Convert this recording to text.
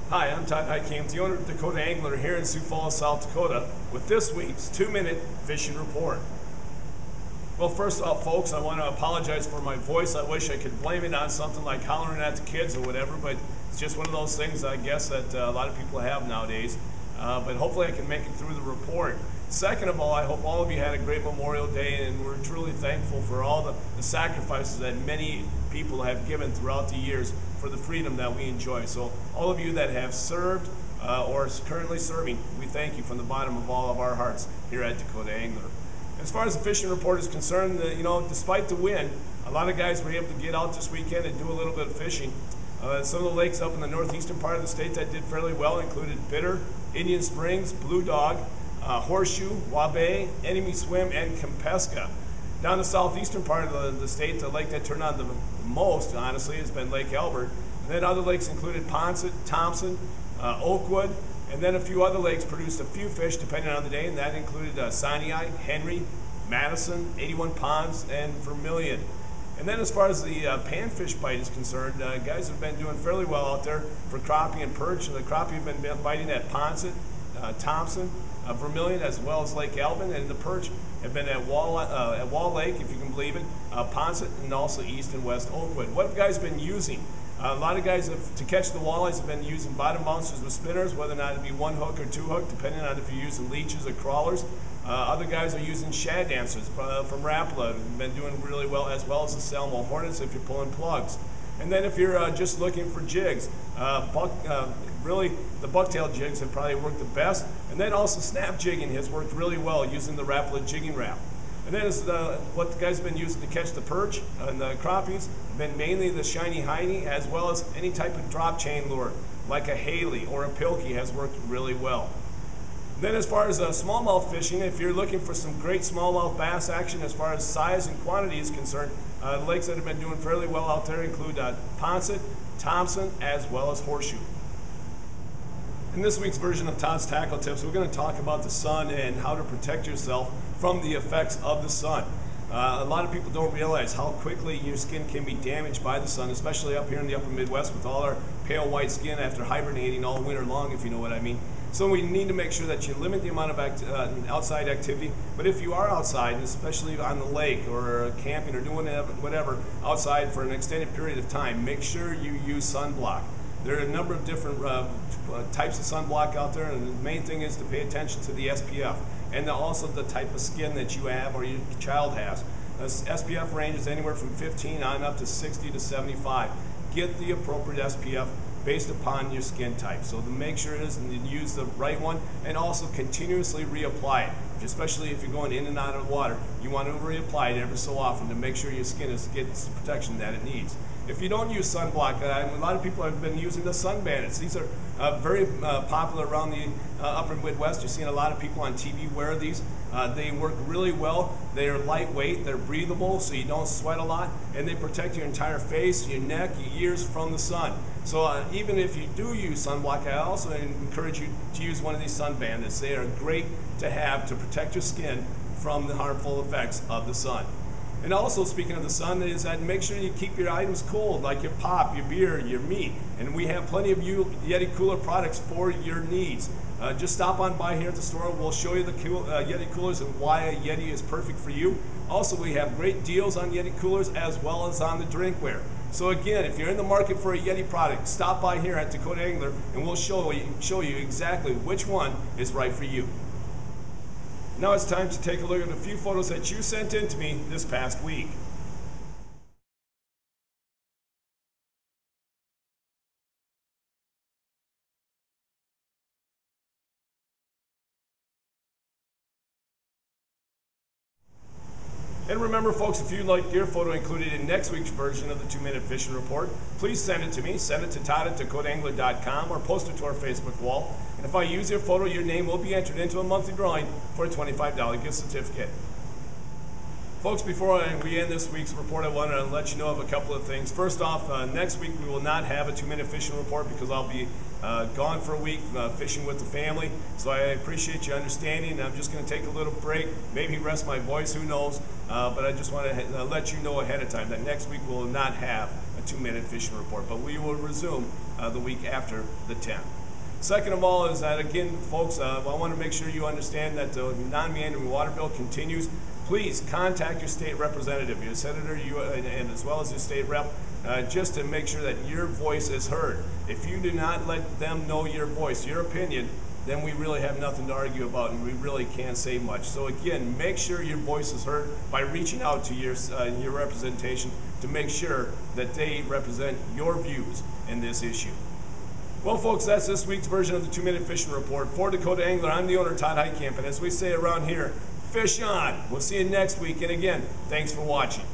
Hi, I'm Todd Heitkamp, the owner of Dakota Angler here in Sioux Falls, South Dakota, with this week's 2-minute fishing report. Well, first off, folks, I want to apologize for my voice. I wish I could blame it on something like hollering at the kids or whatever, but it's just one of those things, I guess, that a lot of people have nowadays. But hopefully I can make it through the report. Second of all, I hope all of you had a great Memorial Day, and we're truly thankful for all the sacrifices that many people have given throughout the years for the freedom that we enjoy. So all of you that have served or are currently serving, we thank you from the bottom of all of our hearts here at Dakota Angler. As far as the fishing report is concerned, despite the wind, a lot of guys were able to get out this weekend and do a little bit of fishing. Some of the lakes up in the northeastern part of the state that did fairly well included Bitter, Indian Springs, Blue Dog, Horseshoe, Wabe, Enemy Swim, and Kempeska. Down the southeastern part of the state, the lake that turned on the most, honestly, has been Lake Albert. And then other lakes included Ponset, Thompson, Oakwood, and then a few other lakes produced a few fish depending on the day, and that included Sinai, Henry, Madison, 81 Ponds, and Vermilion. And then as far as the panfish bite is concerned, guys have been doing fairly well out there for crappie and perch. The crappie have been biting at Ponset, Thompson, Vermilion, as well as Lake Alvin, and the perch have been at Wall Lake, if you can believe it, Ponset, and also East and West Oakwood. What have guys been using? A lot of guys, to catch the walleyes, have been using bottom bouncers with spinners, whether or not it be 1 hook or 2 hook, depending on if you're using leeches or crawlers. Other guys are using shad dancers from Rapala, have been doing really well, as well as the Salmo Hornets if you're pulling plugs. And then if you're just looking for jigs, really the bucktail jigs have probably worked the best. And then also snap jigging has worked really well using the Rapala jigging wrap. And then what the guys have been using to catch the perch and the crappies have been mainly the shiny hiney, as well as any type of drop chain lure, like a Haley or a Pilkey has worked really well. Then as far as smallmouth fishing, if you're looking for some great smallmouth bass action as far as size and quantity is concerned, the lakes that have been doing fairly well out there include Ponset, Thompson, as well as Horseshoe. In this week's version of Todd's Tackle Tips, we're going to talk about the sun and how to protect yourself from the effects of the sun. A lot of people don't realize how quickly your skin can be damaged by the sun, especially up here in the upper Midwest with all our pale white skin after hibernating all winter long, if you know what I mean. So we need to make sure that you limit the amount of outside activity. But if you are outside, especially on the lake or camping or doing whatever outside for an extended period of time, make sure you use sunblock. There are a number of different types of sunblock out there, and the main thing is to pay attention to the SPF and also the type of skin that you have or your child has. The SPF range is anywhere from 15 on up to 60 to 75. Get the appropriate SPF based upon your skin type. So to make sure it is and use the right one, and also continuously reapply it. Especially if you're going in and out of the water, you want to reapply it every so often to make sure your skin gets the protection that it needs. If you don't use sunblock, a lot of people have been using the Sun Bandits. These are very popular around the upper Midwest. You're seeing a lot of people on TV wear these. They work really well. They are lightweight, they're breathable, so you don't sweat a lot, and they protect your entire face, your neck, your ears from the sun. So even if you do use sunblock, I also encourage you to use one of these Sun Bandits. They are great to have to protect your skin from the harmful effects of the sun. And also, speaking of the sun, is that make sure you keep your items cold, like your pop, your beer, your meat. And we have plenty of Yeti Cooler products for your needs. Just stop on by here at the store. We'll show you the Yeti Coolers and why a Yeti is perfect for you. Also, we have great deals on Yeti Coolers as well as on the drinkware. So again, if you're in the market for a Yeti product, stop by here at Dakota Angler and we'll show you exactly which one is right for you. Now it's time to take a look at a few photos that you sent in to me this past week. And remember, folks, if you'd like your photo included in next week's version of the 2-minute fishing report, please send it to me. Send it to Todd at DakotaAngler.com or post it to our Facebook wall. And if I use your photo, your name will be entered into a monthly drawing for a $25 gift certificate. Folks, before we end this week's report, I want to let you know of a couple of things. First off, next week we will not have a 2-minute fishing report because I'll be gone for a week fishing with the family. So I appreciate you understanding. I'm just going to take a little break, maybe rest my voice, who knows. But I just want to let you know ahead of time that next week we will not have a 2-minute fishing report, but we will resume the week after the 10th. Second of all is that, again, folks, I want to make sure you understand that the non-meandering water bill continues. Please contact your state representative, your senator, and as well as your state rep, just to make sure that your voice is heard. If you do not let them know your voice, your opinion, then we really have nothing to argue about, and we really can't say much. So again, make sure your voice is heard by reaching out to your representation to make sure that they represent your views in this issue. Well, folks, that's this week's version of the 2-minute fishing report. For Dakota Angler, I'm the owner, Todd Heitkamp, and as we say around here, fish on. We'll see you next week, and again, thanks for watching.